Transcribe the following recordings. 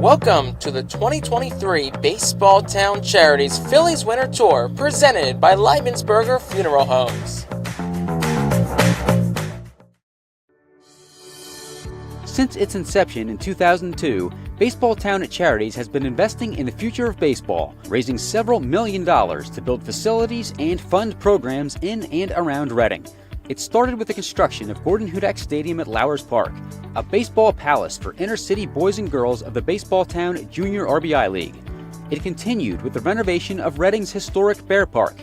Welcome to the 2023 Baseball Town Charities Phillies Winter Tour presented by Leibensberger Funeral Homes. Since its inception in 2002, Baseball Town Charities has been investing in the future of baseball, raising several $1 million to build facilities and fund programs in and around Reading. It started with the construction of Gordon Hudak Stadium at Lowers Park, a baseball palace for inner-city boys and girls of the Baseball Town Junior RBI League. It continued with the renovation of Reading's historic Bear Park,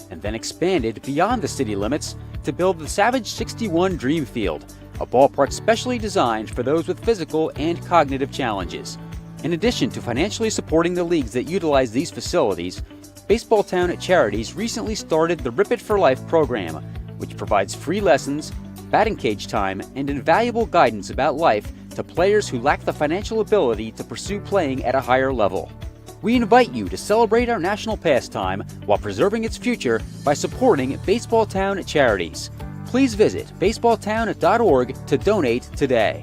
and then expanded beyond the city limits to build the Savage 61 Dream Field, a ballpark specially designed for those with physical and cognitive challenges. In addition to financially supporting the leagues that utilize these facilities, Baseball Town Charities recently started the Rip It for Life program, which provides free lessons, batting cage time, and invaluable guidance about life to players who lack the financial ability to pursue playing at a higher level. We invite you to celebrate our national pastime while preserving its future by supporting Baseball Town Charities. Please visit baseballtown.org to donate today.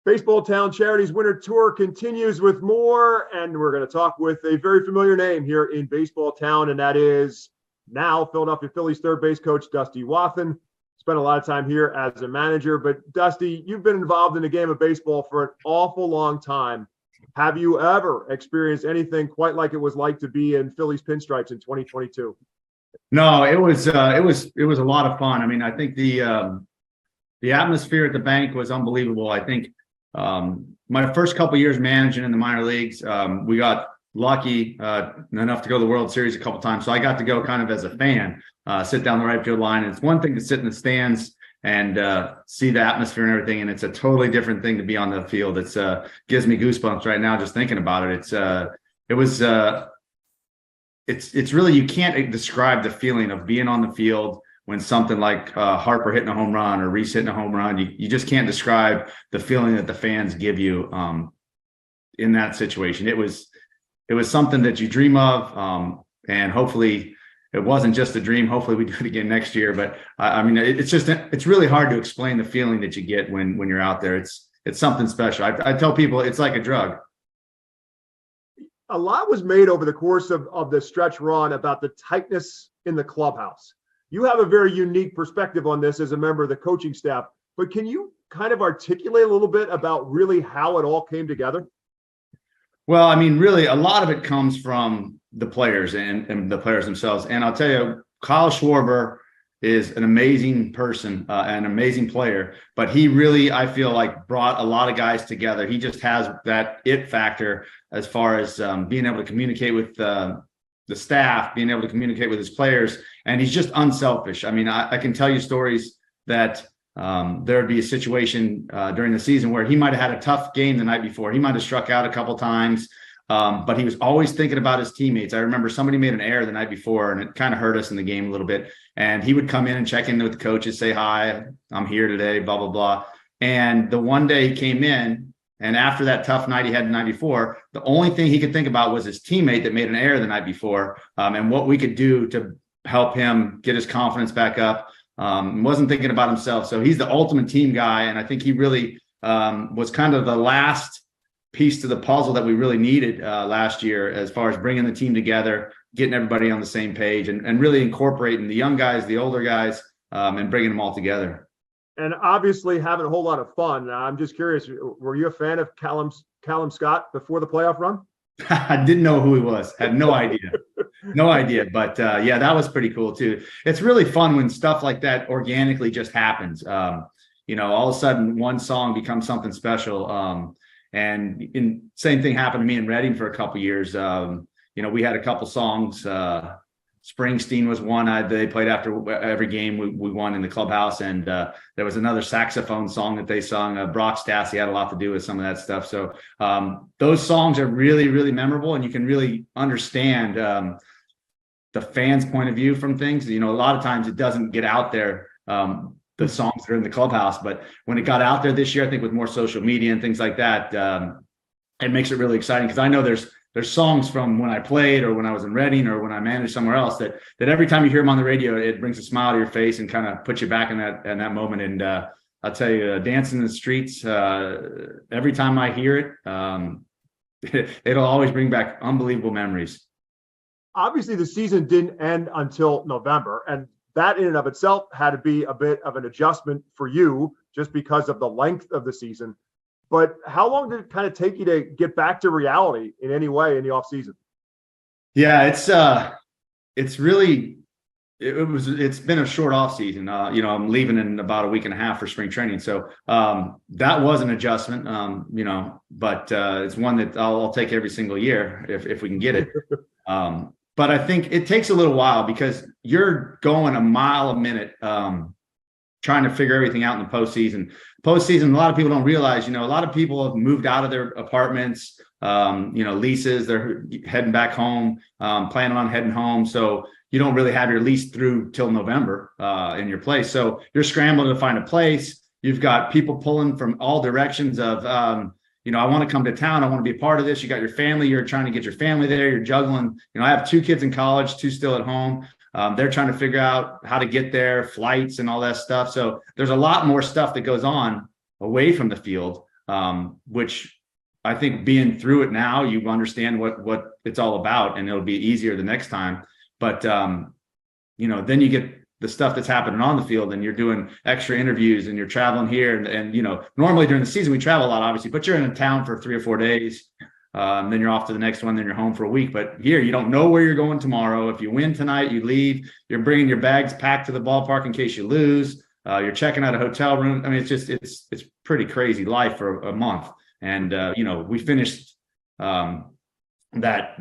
Baseball Town Charities Winter Tour continues with more, and we're going to talk with a very familiar name here in Baseball Town, and that is now Philadelphia Phillies third base coach Dusty Wathen. Spent a lot of time here as a manager, but Dusty, you've been involved in the game of baseball for an awful long time. Have you ever experienced anything quite like it was like to be in Phillies pinstripes in 2022? No, it was a lot of fun. I mean, I think the atmosphere at the bank was unbelievable. I think my first couple of years managing in the minor leagues, we got lucky enough to go to the World Series a couple times. So I got to go kind of as a fan, sit down the right field line. And it's one thing to sit in the stands and see the atmosphere and everything, and it's a totally different thing to be on the field. It's gives me goosebumps right now just thinking about it. It's really, you can't describe the feeling of being on the field when something like Harper hitting a home run or Reese hitting a home run. You just can't describe the feeling that the fans give you in that situation. It was something that you dream of, and hopefully it wasn't just a dream. Hopefully we do it again next year. But I mean, it's really hard to explain the feeling that you get when you're out there. It's something special. I tell people it's like a drug. A lot was made over the course of the stretch run about the tightness in the clubhouse. You have a very unique perspective on this as a member of the coaching staff, but can you kind of articulate a little bit about really how it all came together? Well, I mean, really, a lot of it comes from the players and the players themselves. And I'll tell you, Kyle Schwarber is an amazing person, an amazing player, but he really, I feel like, brought a lot of guys together. He just has that it factor as far as being able to communicate with the staff, being able to communicate with his players, and he's just unselfish. I mean, I can tell you stories that there'd be a situation during the season where he might have had a tough game the night before. He might have struck out a couple times, but he was always thinking about his teammates. I remember somebody made an error the night before, and it kind of hurt us in the game a little bit. And he would come in and check in with the coaches, say, "Hi, I'm here today, blah, blah, blah." And the one day he came in, and after that tough night he had the night before, the only thing he could think about was his teammate that made an error the night before, and what we could do to help him get his confidence back up. Wasn't thinking about himself. So he's the ultimate team guy. And I think he really was kind of the last piece to the puzzle that we really needed last year, as far as bringing the team together, getting everybody on the same page, and really incorporating the young guys, the older guys, and bringing them all together. And obviously having a whole lot of fun. I'm just curious, were you a fan of Callum Scott before the playoff run? I didn't know who he was. Had no idea. No idea. But yeah, that was pretty cool too. It's really fun when stuff like that organically just happens. All of a sudden one song becomes something special. And same thing happened to me in Reading for a couple years. We had a couple songs. Springsteen was one they played after every game we won in the clubhouse. And there was another saxophone song that they sung. Brock Stassi had a lot to do with some of that stuff. So those songs are really, really memorable, and you can really understand the fans' point of view from things. A lot of times it doesn't get out there, the songs that are in the clubhouse. But when it got out there this year, I think with more social media and things like that, it makes it really exciting, because I know there's there's songs from when I played or when I was in Reading or when I managed somewhere else that every time you hear them on the radio, it brings a smile to your face and kind of puts you back in that moment. And I'll tell you, dancing in the streets, every time I hear it, it'll always bring back unbelievable memories. Obviously, the season didn't end until November, and that in and of itself had to be a bit of an adjustment for you just because of the length of the season. But how long did it kind of take you to get back to reality in any way in the off season? Yeah, it's been a short off season. I'm leaving in about a week and a half for spring training. So that was an adjustment, but it's one that I'll take every single year if we can get it. But I think it takes a little while because you're going a mile a minute, trying to figure everything out in the postseason. A lot of people don't realize, a lot of people have moved out of their apartments, leases, they're heading back home, planning on heading home. So you don't really have your lease through till November in your place. So you're scrambling to find a place. You've got people pulling from all directions of, I want to come to town. I want to be a part of this. You got your family. You're trying to get your family there. You're juggling. I have 2 kids in college, 2 still at home. They're trying to figure out how to get there, flights and all that stuff. So there's a lot more stuff that goes on away from the field, which I think being through it now, you understand what it's all about, and it'll be easier the next time. But, then you get the stuff that's happening on the field, and you're doing extra interviews and you're traveling here. And normally during the season, we travel a lot, obviously, but you're in a town for 3 or 4 days. Then you're off to the next one, then you're home for a week. But here, you don't know where you're going tomorrow. If you win tonight, you leave. You're bringing your bags packed to the ballpark in case you lose. You're checking out a hotel room. I mean, it's pretty crazy life for a month. And we finished the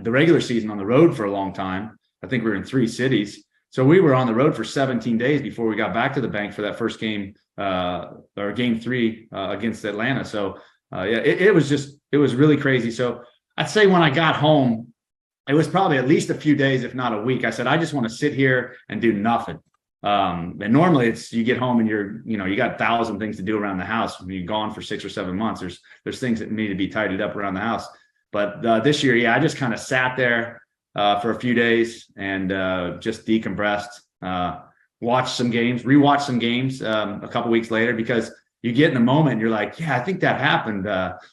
regular season on the road for a long time. I think we were in 3 cities. So we were on the road for 17 days before we got back to the bank for that first game, or game 3 against Atlanta. So it was really crazy. So I'd say when I got home, it was probably at least a few days, if not a week. I said, I just want to sit here and do nothing. And normally you get home and you got 1,000 things to do around the house. When you're gone for 6 or 7 months, there's things that need to be tidied up around the house. But this year, I just kind of sat there for a few days and just decompressed, watched some games, rewatched some games a couple weeks later, because you get in the moment and you're like, yeah, I think that happened.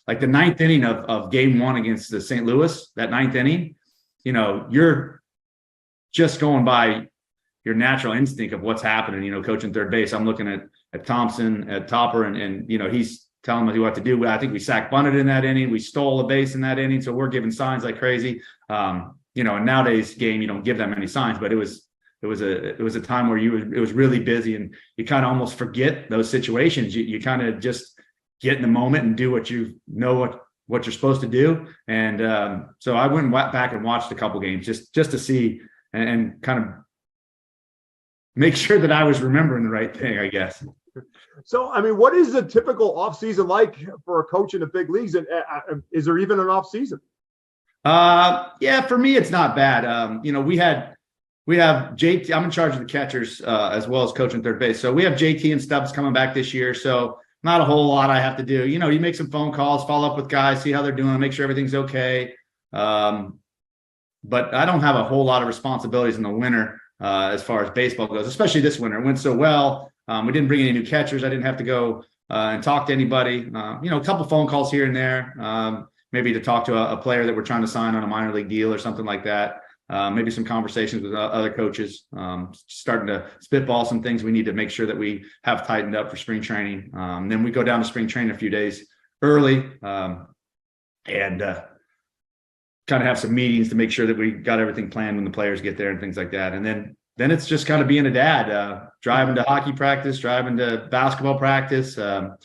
Like the 9th inning of game 1 against the St. Louis, that 9th inning, you're just going by your natural instinct of what's happening, coaching third base. I'm looking at Thompson, at Topper, and he's telling me what to do. I think we sack bunted in that inning. We stole a base in that inning. So we're giving signs like crazy. In nowadays game, you don't give that many signs, but it was a time where it was really busy, and you kind of almost forget those situations. You kind of just get in the moment and do what what you're supposed to do. And so I went back and watched a couple games just to see and kind of make sure that I was remembering the right thing, I guess. So, I mean, what is a typical offseason like for a coach in the big leagues? And is there even an offseason? Yeah, for me, it's not bad. We have JT. I'm in charge of the catchers as well as coaching third base. So we have JT and Stubbs coming back this year. So not a whole lot I have to do. You make some phone calls, follow up with guys, see how they're doing, make sure everything's okay. But I don't have a whole lot of responsibilities in the winter as far as baseball goes, especially this winter. It went so well. We didn't bring any new catchers. I didn't have to go and talk to anybody. A couple phone calls here and there, maybe to talk to a player that we're trying to sign on a minor league deal or something like that. Maybe some conversations with other coaches, starting to spitball some things we need to make sure that we have tightened up for spring training. Then we go down to spring training a few days early and kind of have some meetings to make sure that we got everything planned when the players get there and things like that. And then it's just kind of being a dad, driving to hockey practice, driving to basketball practice, went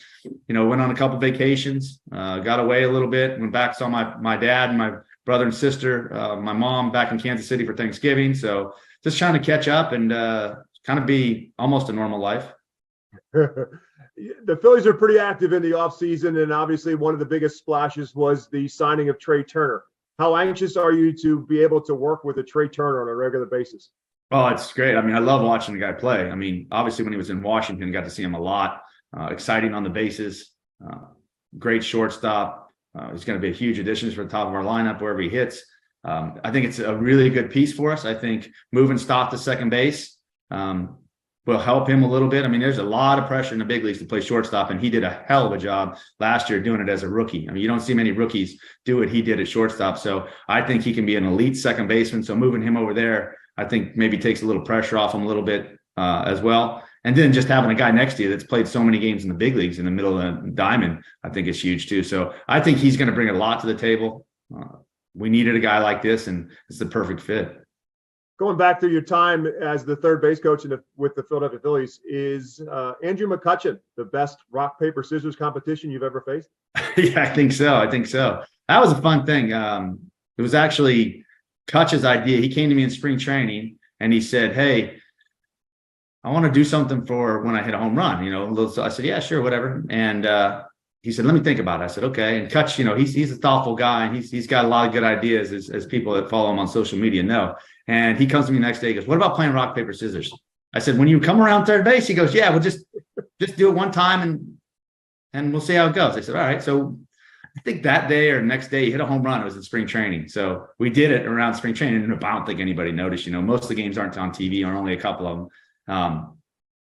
on a couple vacations, got away a little bit, went back, saw my dad and my brother and sister, my mom back in Kansas City for Thanksgiving. So just trying to catch up and kind of be almost a normal life. The Phillies are pretty active in the offseason, and obviously one of the biggest splashes was the signing of Trey Turner. How anxious are you to be able to work with a Trey Turner on a regular basis? Oh, it's great. I mean, I love watching the guy play. I mean, obviously when he was in Washington, got to see him a lot. Exciting on the bases, great shortstop. He's going to be a huge addition for the top of our lineup wherever he hits. I think it's a really good piece for us. I think moving Stott to second base will help him a little bit. I mean, there's a lot of pressure in the big leagues to play shortstop, and he did a hell of a job last year doing it as a rookie. I mean, you don't see many rookies do what he did at shortstop. So I think he can be an elite second baseman. So moving him over there, I think maybe takes a little pressure off him a little bit as well. And then just having a guy next to you that's played so many games in the big leagues in the middle of the diamond, I think is huge too. So I think he's going to bring a lot to the table. We needed a guy like this, and it's the perfect fit. Going back to your time as the third base coach with the Philadelphia Phillies, is Andrew McCutchen the best rock, paper, scissors competition you've ever faced? Yeah, I think so. That was a fun thing. It was actually Kutch's idea. He came to me in spring training and he said, "Hey, I want to do something for when I hit a home run." So I said, "Yeah, sure, whatever." And he said, "Let me think about it." I said, "Okay." And Kutch, he's a thoughtful guy, and he's got a lot of good ideas, as people that follow him on social media know. And he comes to me the next day. He goes, "What about playing rock, paper, scissors?" I said, "When you come around third base," he goes, "Yeah, we'll just do it one time and we'll see how it goes." I said, "All right." So I think that day or next day he hit a home run. It was in spring training. So we did it around spring training. And I don't think anybody noticed. Most of the games aren't on TV, or only a couple of them.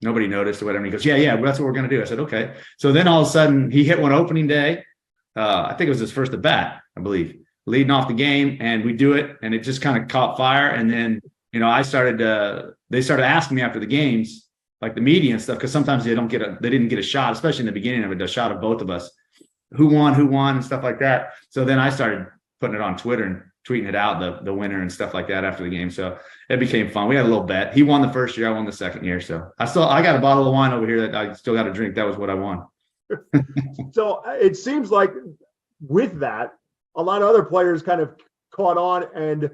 Nobody noticed or whatever. And he goes, yeah, that's what we're going to do. I said, okay. So then all of a sudden he hit one opening day. I think it was his first at bat, I believe, leading off the game, and we do it, and it just kind of caught fire. And then, they started asking me after the games, like the media and stuff, because sometimes they didn't get a shot, especially in the beginning of it, a shot of both of us, who won, and stuff like that. So then I started putting it on Twitter and tweeting it out, the winner and stuff like that after the game. So it became fun. We had a little bet. He won the first year, I won the second year. So I got a bottle of wine over here that I still got to drink. That was what I won. So it seems like with that, a lot of other players kind of caught on and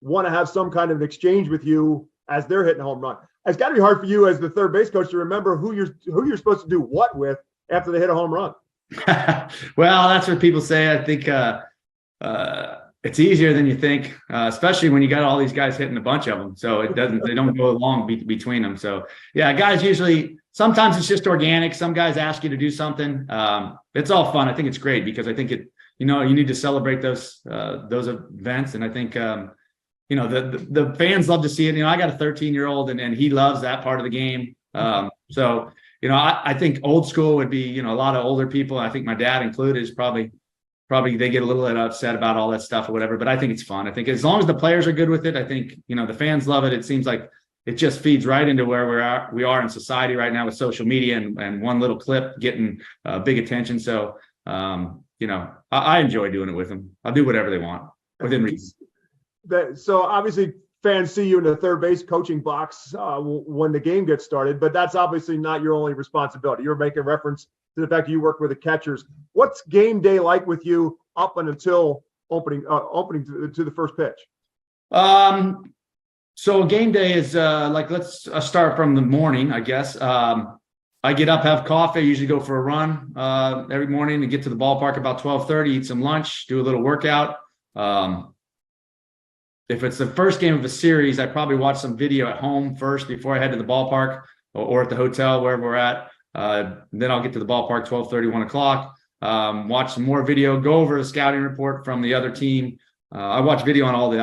want to have some kind of an exchange with you as they're hitting a home run. It's got to be hard for you as the third base coach to remember who you're supposed to do what with after they hit a home run. Well, that's what people say. I think it's easier than you think, especially when you got all these guys hitting a bunch of them. So they don't go along between them. So yeah, guys usually, sometimes it's just organic. Some guys ask you to do something. It's all fun. I think it's great because I think you need to celebrate those events. And I think, the fans love to see it. I got a 13-year-old and he loves that part of the game. So, I think old school would be, a lot of older people. I think my dad included is probably they get a little bit upset about all that stuff or whatever, but I think it's fun. I think as long as the players are good with it, I think, the fans love it. It seems like it just feeds right into where we are in society right now with social media and one little clip getting big attention. So, I enjoy doing it with them. I'll do whatever they want within reason. So obviously fans see you in the third base coaching box when the game gets started, but that's obviously not your only responsibility. You're making reference to the fact that you work with the catchers. What's game day like with you up and until opening to the first pitch? So game day is let's start from the morning, I guess. I get up, have coffee, I usually go for a run every morning and get to the ballpark about 12:30, eat some lunch, do a little workout. If it's the first game of a series, I probably watch some video at home first before I head to the ballpark or at the hotel, wherever we're at. Then I'll get to the ballpark 12:30, 1 o'clock, watch some more video, go over the scouting report from the other team. I watch video on all the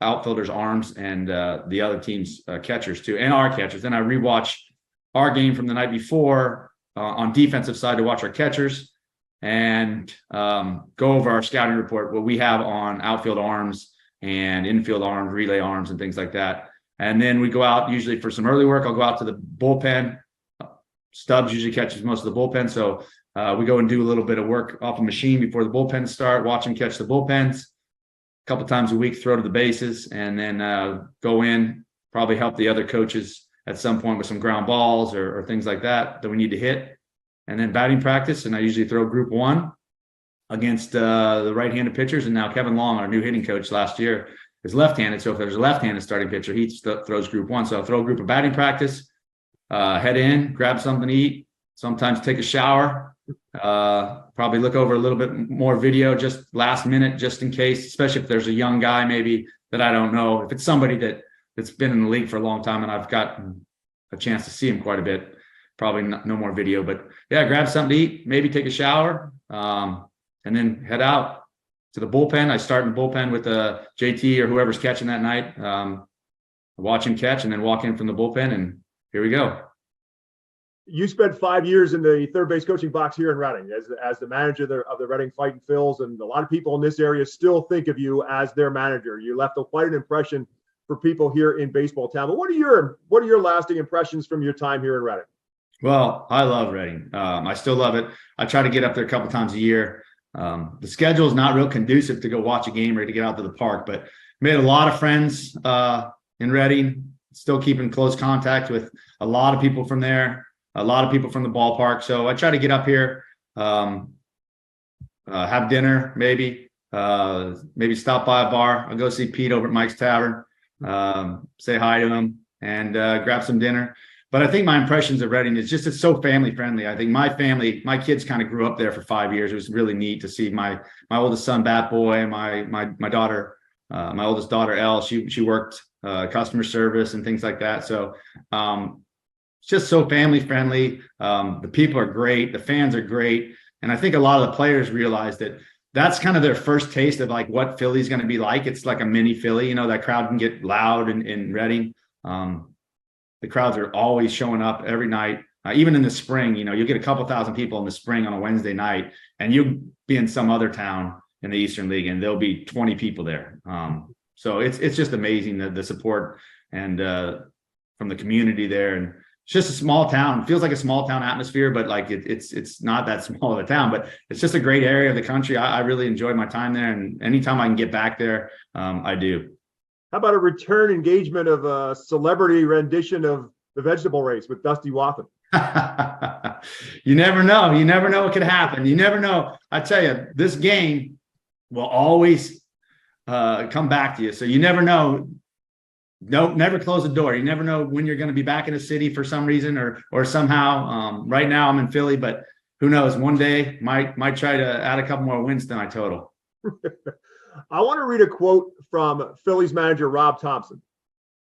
outfielders' arms and the other team's catchers too, and our catchers. Then I rewatch our game from the night before on defensive side to watch our catchers and go over our scouting report, what we have on outfield arms and infield arms, relay arms, and things like that. And then we go out usually for some early work. I'll go out to the bullpen. Stubbs usually catches most of the bullpen. So we go and do a little bit of work off a machine before the bullpens start, watch them catch the bullpens. A couple times a week, throw to the bases, and then go in, probably help the other coaches at some point with some ground balls or things like that we need to hit. And then batting practice, and I usually throw group one against the right-handed pitchers. And now Kevin Long, our new hitting coach last year, is left-handed. So if there's a left-handed starting pitcher, he throws group one. So I'll throw a group of batting practice, head in, grab something to eat, sometimes take a shower, probably look over a little bit more video just last minute, just in case, especially if there's a young guy maybe that I don't know. If it's somebody that's been in the league for a long time and I've gotten a chance to see him quite a bit, probably no more video. But yeah, grab something to eat, maybe take a shower, and then head out to the bullpen. I start in the bullpen with JT or whoever's catching that night. Watch him catch, and then walk in from the bullpen, and here we go. You spent 5 years in the third base coaching box here in Reading as the manager of the Reading Fightin Phils, and a lot of people in this area still think of you as their manager. You left quite an impression for people here in baseball town. But what are your lasting impressions from your time here in Reading? Well, I love Reading. I still love it. I try to get up there a couple times a year. The schedule is not real conducive to go watch a game or to get out to the park, but made a lot of friends in Reading. Still keeping close contact with a lot of people from there. A lot of people from the ballpark. So I try to get up here, have dinner, maybe stop by a bar. I'll go see Pete over at Mike's Tavern, say hi to him, and grab some dinner. But I think my impressions of Reading is just, it's so family friendly. I think my kids kind of grew up there for 5 years. It was really neat to see my oldest son, Bat Boy, and my daughter, my oldest daughter, Elle. She worked customer service and things like that. So it's just so family friendly. The people are great. The fans are great. And I think a lot of the players realize that that's kind of their first taste of like what Philly's going to be like. It's like a mini Philly, that crowd can get loud in Reading. The crowds are always showing up every night. Even in the spring, you'll get a couple thousand people in the spring on a Wednesday night, and you'll be in some other town in the Eastern League and there'll be 20 people there. So it's just amazing, the support and from the community there. And it's just a small town. It feels like a small town atmosphere, but like it's not that small of a town, but it's just a great area of the country. I really enjoyed my time there, and anytime I can get back there, I do. How about a return engagement of a celebrity rendition of the vegetable race with Dusty Wathan? You never know. You never know what could happen. You never know. I tell you, this game will always come back to you. So you never know. Never close the door. You never know when you're going to be back in the city for some reason or somehow. Right now I'm in Philly, but who knows? One day might try to add a couple more wins to my total. I want to read a quote from Phillies manager Rob Thompson.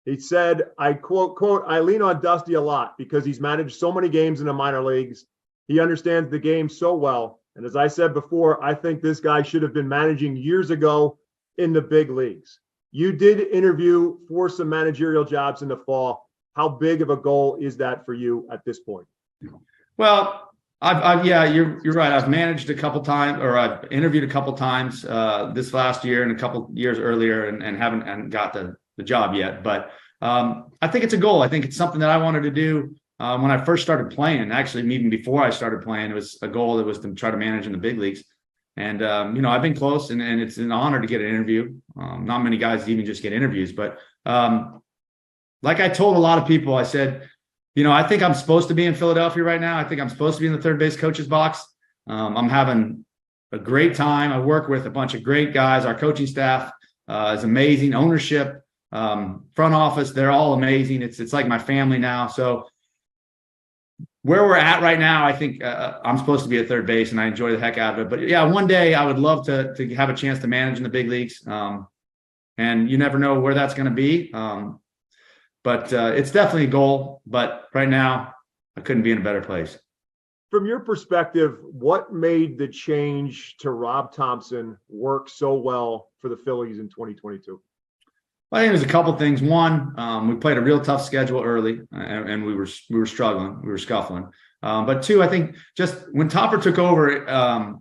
He said, I quote, I lean on Dusty a lot because he's managed so many games in the minor leagues. He understands the game so well. And as I said before, I think this guy should have been managing years ago in the big leagues. You did interview for some managerial jobs in the fall. How big of a goal is that for you at this point? Well, yeah, you're right. I've managed a couple times, or I've interviewed a couple times this last year and a couple years earlier, and haven't got the job yet. But I think it's a goal. I think it's something that I wanted to do when I first started playing. Actually, even before I started playing, it was a goal that was to try to manage in the big leagues. And I've been close, and it's an honor to get an interview. Not many guys even just get interviews, but like I told a lot of people, I said, I think I'm supposed to be in Philadelphia right now. I think I'm supposed to be in the third base coach's box. I'm having a great time. I work with a bunch of great guys. Our coaching staff is amazing. Ownership, front office, they're all amazing. It's like my family now. So where we're at right now, I think I'm supposed to be at third base, and I enjoy the heck out of it. But yeah, one day I would love to have a chance to manage in the big leagues. And you never know where that's going to be. But it's definitely a goal. But right now, I couldn't be in a better place. From your perspective, what made the change to Rob Thompson work so well for the Phillies in 2022? I think there's a couple things. One, we played a real tough schedule early, and we were struggling, we were scuffling. But two, I think just when Topper took over,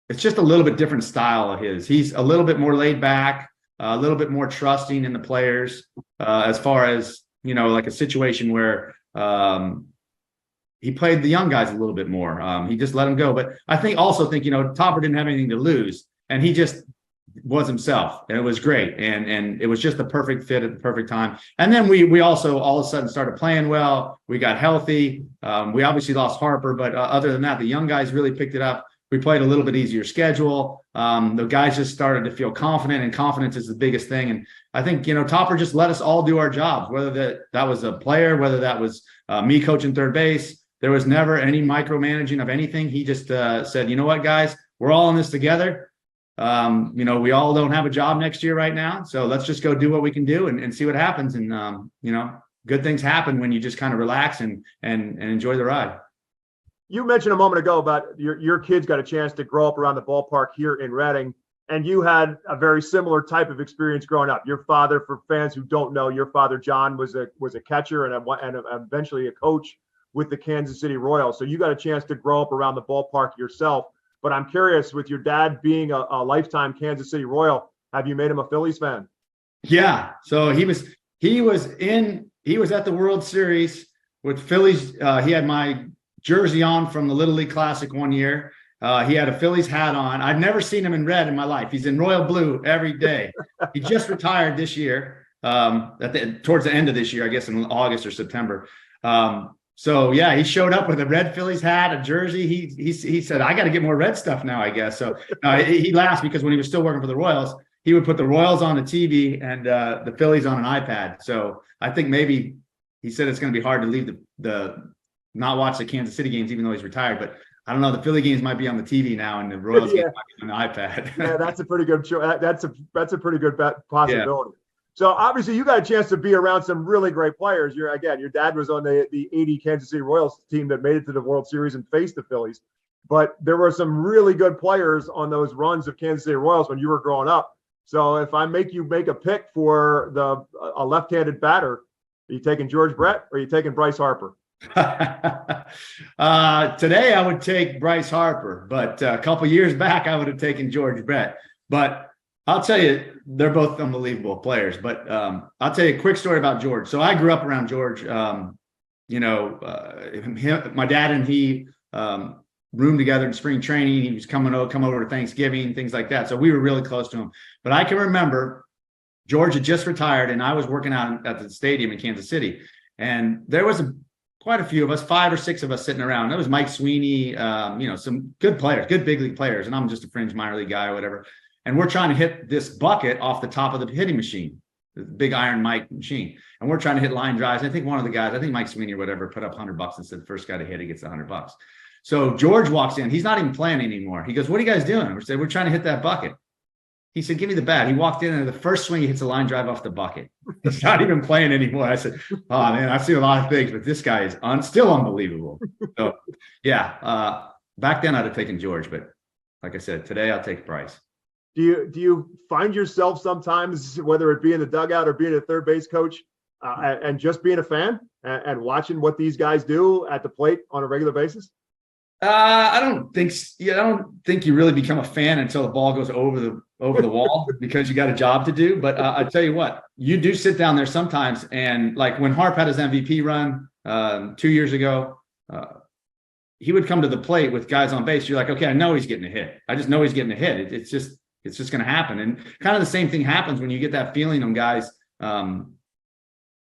it's just a little bit different style of his. He's a little bit more laid back, a little bit more trusting in the players, as far as like a situation where he played the young guys a little bit more. He just let them go. But I think Topper didn't have anything to lose, and he just was himself, and it was great, and it was just the perfect fit at the perfect time. And then we also all of a sudden started playing well. We got healthy. We obviously lost Harper, but other than that, the young guys really picked it up. We played a little bit easier schedule. The guys just started to feel confident, and confidence is the biggest thing. And I think Topper just let us all do our jobs, whether that was a player, whether that was me coaching third base. There was never any micromanaging of anything. He just said, you know what, guys, we're all in this together. We all don't have a job next year right now, so let's just go do what we can do and see what happens. And good things happen when you just kind of relax and enjoy the ride. You mentioned a moment ago about your kids got a chance to grow up around the ballpark here in Reading, and you had a very similar type of experience growing up. Your father, for fans who don't know, your father John was a catcher and eventually a coach with the Kansas City Royals. So you got a chance to grow up around the ballpark yourself. But I'm curious, with your dad being a lifetime Kansas City Royal, have you made him a Phillies fan? Yeah. So he was at the World Series with Phillies. He had my jersey on from the Little League Classic one year. He had a Phillies hat on. I've never seen him in red in my life. He's in royal blue every day. He just retired this year, towards the end of this year, I guess in August or September. So yeah, he showed up with a red Phillies hat, a jersey. He said, I got to get more red stuff now, I guess. So he laughs because when he was still working for the Royals, he would put the Royals on the TV and the Phillies on an iPad. So I think maybe he said it's going to be hard to leave the not watch the Kansas City games, even though he's retired. But I don't know. The Philly games might be on the TV now, and the Royals games might be on the iPad. Yeah, that's a pretty good show. That's a pretty good possibility. Yeah. So obviously, you got a chance to be around some really great players. Your dad was on the '80 Kansas City Royals team that made it to the World Series and faced the Phillies. But there were some really good players on those runs of Kansas City Royals when you were growing up. So if I make you make a pick for a left-handed batter, are you taking George Brett or are you taking Bryce Harper? Today I would take Bryce Harper, but a couple years back I would have taken George Brett. But I'll tell you, they're both unbelievable players. But I'll tell you a quick story about George. So I grew up around George. My dad and he roomed together in spring training. He was come over to Thanksgiving, things like that. So we were really close to him. But I can remember George had just retired, and I was working out at the stadium in Kansas City, and there was quite a few of us, 5 or 6 of us sitting around. There was Mike Sweeney, some good players, good big league players, and I'm just a fringe minor league guy or whatever. And we're trying to hit this bucket off the top of the hitting machine, the big iron Mike machine. And we're trying to hit line drives. I think one of the guys, I think Mike Sweeney or whatever, put up $100 and said, the first guy to hit it gets $100. So George walks in. He's not even playing anymore. He goes, what are you guys doing? We said, we're trying to hit that bucket. He said, give me the bat. He walked in, and the first swing, he hits a line drive off the bucket. He's not even playing anymore. I said, oh, man, I've seen a lot of things, but this guy is still unbelievable. So, yeah, back then I'd have taken George, but like I said, today I'll take Bryce. Do you find yourself sometimes, whether it be in the dugout or being a third base coach, and just being a fan and watching what these guys do at the plate on a regular basis? I don't think you really become a fan until the ball goes over the wall because you got a job to do. But I tell you what, you do sit down there sometimes, and like when Harp had his MVP run 2 years ago, he would come to the plate with guys on base. You're like, okay, I know he's getting a hit. I just know he's getting a hit. It's just going to happen. And kind of the same thing happens when you get that feeling on guys. Then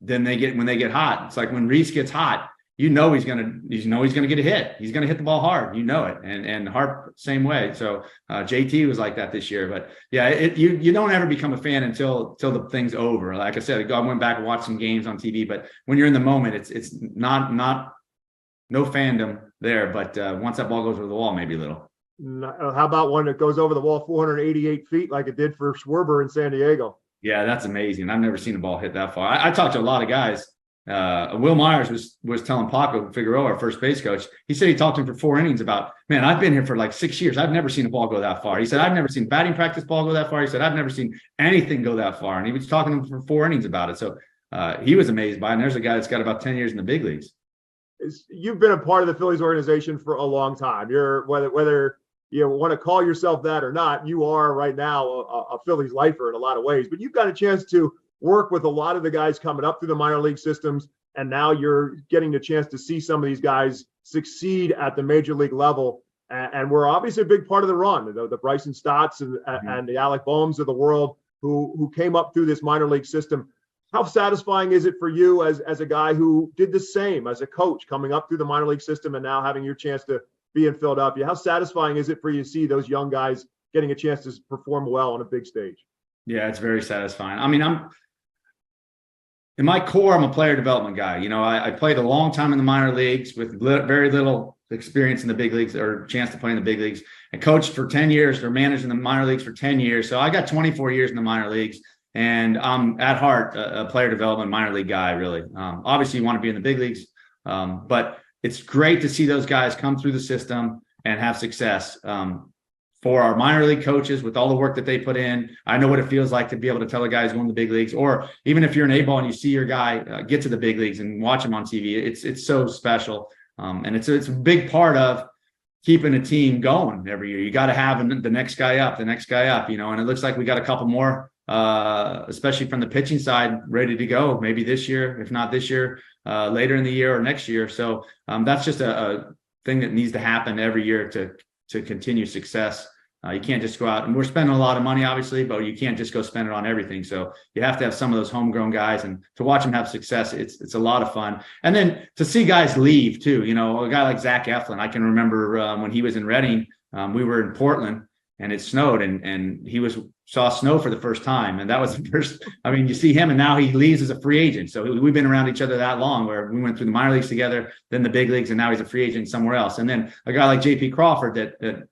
when they get hot. It's like when Reese gets hot. You know he's gonna get a hit. He's gonna hit the ball hard. You know it. And Harp same way. So JT was like that this year. But yeah, you don't ever become a fan until the thing's over. Like I said, I went back and watched some games on TV. But when you're in the moment, it's not no fandom there. But once that ball goes over the wall, maybe a little. How about when it goes over the wall 488 feet like it did for Schwarber in San Diego? Yeah, that's amazing. I've never seen a ball hit that far. I talked to a lot of guys. Will Myers was telling Paco Figueroa, our first base coach, he said he talked to him for 4 innings about, man, I've been here for like 6 years. I've never seen a ball go that far. He said, I've never seen batting practice ball go that far. He said, I've never seen anything go that far. And he was talking to him for 4 innings about it. So he was amazed by it. And there's a guy that's got about 10 years in the big leagues. You've been a part of the Phillies organization for a long time. You're whether you want to call yourself that or not, you are right now a Phillies lifer in a lot of ways. But you've got a chance to work with a lot of the guys coming up through the minor league systems. And now you're getting the chance to see some of these guys succeed at the major league level. And we're obviously a big part of the run, the Bryson Stotts and the Alec Boehms of the world who came up through this minor league system. How satisfying is it for you as a guy who did the same as a coach coming up through the minor league system and now having your chance to be in Philadelphia? How satisfying is it for you to see those young guys getting a chance to perform well on a big stage? Yeah, it's very satisfying. I mean, in my core, I'm a player development guy. You know, I played a long time in the minor leagues with very little experience in the big leagues or chance to play in the big leagues. I coached for 10 years or managed in the minor leagues for 10 years. So I got 24 years in the minor leagues, and I'm at heart a player development minor league guy, really. Obviously, you want to be in the big leagues, but it's great to see those guys come through the system and have success. For our minor league coaches, with all the work that they put in, I know what it feels like to be able to tell a guy who's going to the big leagues, or even if you're an A-ball and you see your guy get to the big leagues and watch him on TV, it's so special. And it's a big part of keeping a team going every year. You got to have the next guy up, and it looks like we got a couple more, especially from the pitching side, ready to go, maybe this year, if not this year, later in the year or next year. So that's just a thing that needs to happen every year to continue success. You can't just go out, and we're spending a lot of money, obviously, but you can't just go spend it on everything. So you have to have some of those homegrown guys, and to watch them have success, it's a lot of fun. And then to see guys leave too, a guy like Zach Eflin, I can remember when he was in Reading, we were in Portland and it snowed, and he saw snow for the first time. And that was the first, you see him, and now he leaves as a free agent. So we've been around each other that long, where we went through the minor leagues together, then the big leagues, and now he's a free agent somewhere else. And then a guy like JP Crawford that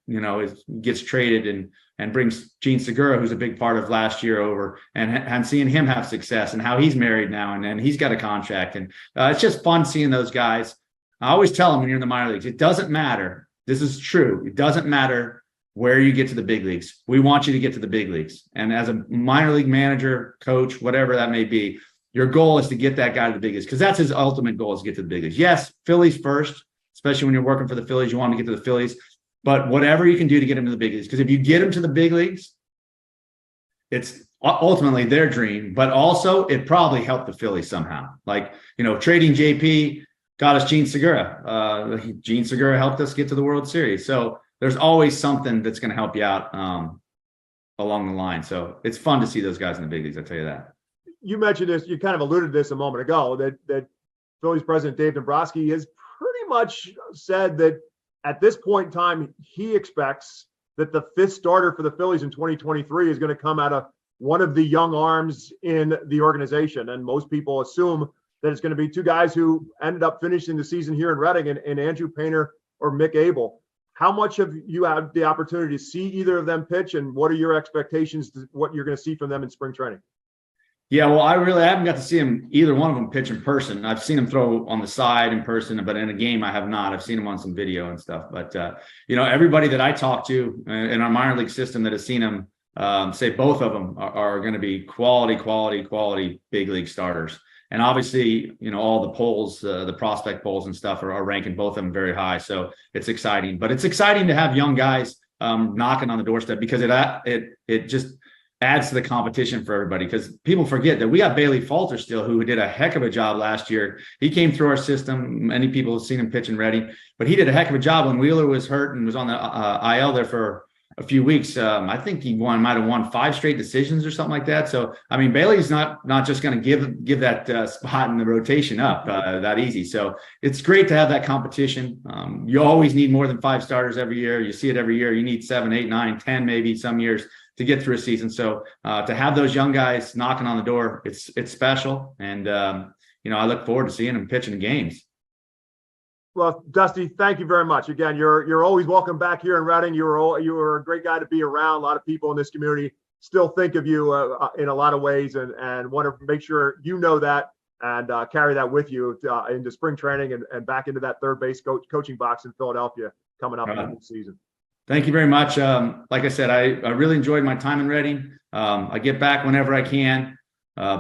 gets traded and brings Gene Segura, who's a big part of last year, over, and seeing him have success, and how he's married now, and he's got a contract. And it's just fun seeing those guys. I always tell them when you're in the minor leagues, it doesn't matter. This is true. It doesn't matter where you get to the big leagues. We want you to get to the big leagues. And as a minor league manager, coach, whatever that may be, your goal is to get that guy to the big leagues, because that's his ultimate goal, is to get to the big leagues. Yes, Phillies first, especially when you're working for the Phillies, you want to get to the Phillies, but whatever you can do to get him to the big leagues, because if you get him to the big leagues, it's ultimately their dream, but also it probably helped the Phillies somehow. Like, trading JP got us Gene Segura. Gene Segura helped us get to the World Series. So there's always something that's going to help you out along the line. So it's fun to see those guys in the big leagues, I'll tell you that. You mentioned this, you kind of alluded to this a moment ago, that Phillies president Dave Dombrowski has pretty much said that at this point in time, he expects that the fifth starter for the Phillies in 2023 is going to come out of one of the young arms in the organization. And most people assume that it's going to be two guys who ended up finishing the season here in Reading, and Andrew Painter or Mick Abel. How much have you had the opportunity to see either of them pitch, and what are your expectations to what you're going to see from them in spring training? Yeah, well, I haven't got to see either one of them pitch in person. I've seen them throw on the side in person, but in a game I have not. I've seen them on some video and stuff. But, everybody that I talk to in our minor league system that has seen them, say both of them are going to be quality big league starters. And obviously, all the polls, the prospect polls and stuff are ranking both of them very high. So it's exciting. But it's exciting to have young guys knocking on the doorstep, because it just adds to the competition for everybody. Because people forget that we got Bailey Falter still, who did a heck of a job last year. He came through our system. Many people have seen him pitch and ready, but he did a heck of a job when Wheeler was hurt and was on the IL there for a few weeks. I think he might have won 5 straight decisions or something like that. So, Bailey's not just going to give that spot in the rotation up that easy. So it's great to have that competition. You always need more than 5 starters every year. You see it every year. You need 7, 8, 9, 10, maybe some years to get through a season. So to have those young guys knocking on the door, it's special. And, I look forward to seeing them pitching in games. Well, Dusty, thank you very much. Again, you're always welcome back here in Reading. You were a great guy to be around. A lot of people in this community still think of you in a lot of ways, and want to make sure you know that and carry that with you into spring training and back into that third base coaching box in Philadelphia coming up in the season. Thank you very much. Like I said, I really enjoyed my time in Reading. I get back whenever I can.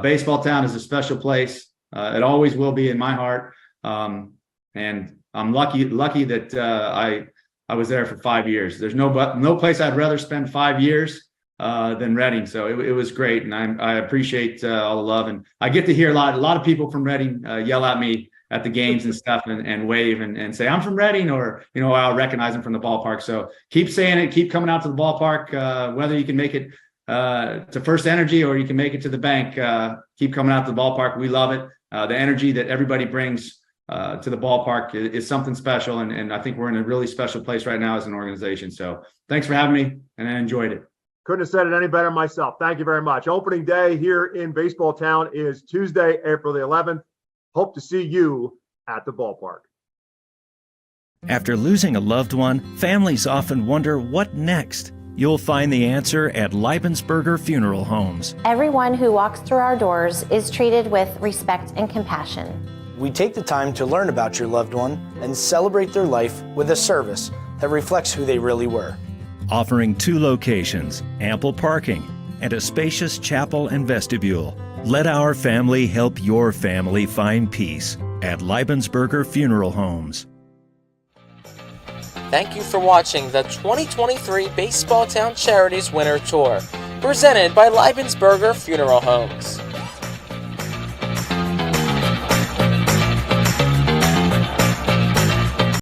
Baseball Town is a special place. It always will be in my heart. And I'm lucky that I was there for 5 years. There's no place I'd rather spend 5 years than Reading. So it was great, and I appreciate all the love. And I get to hear a lot of people from Reading yell at me at the games and stuff, and wave and say I'm from Reading, or I'll recognize them from the ballpark. So keep saying it, keep coming out to the ballpark, whether you can make it to First Energy or you can make it to the bank. Keep coming out to the ballpark. We love it. The energy that everybody brings to the ballpark is something special, and I think we're in a really special place right now as an organization. So thanks for having me, and I enjoyed it. Couldn't have said it any better myself. Thank you very much. Opening day here in Baseball Town is Tuesday, April the 11th. Hope to see you at the ballpark. After losing a loved one, families often wonder what next. You'll find the answer at Leibensberger Funeral Homes. Everyone who walks through our doors is treated with respect and compassion. We take the time to learn about your loved one and celebrate their life with a service that reflects who they really were. Offering 2 locations, ample parking, and a spacious chapel and vestibule. Let our family help your family find peace at Leibensberger Funeral Homes. Thank you for watching the 2023 Baseball Town Charities Winter Tour, presented by Leibensberger Funeral Homes.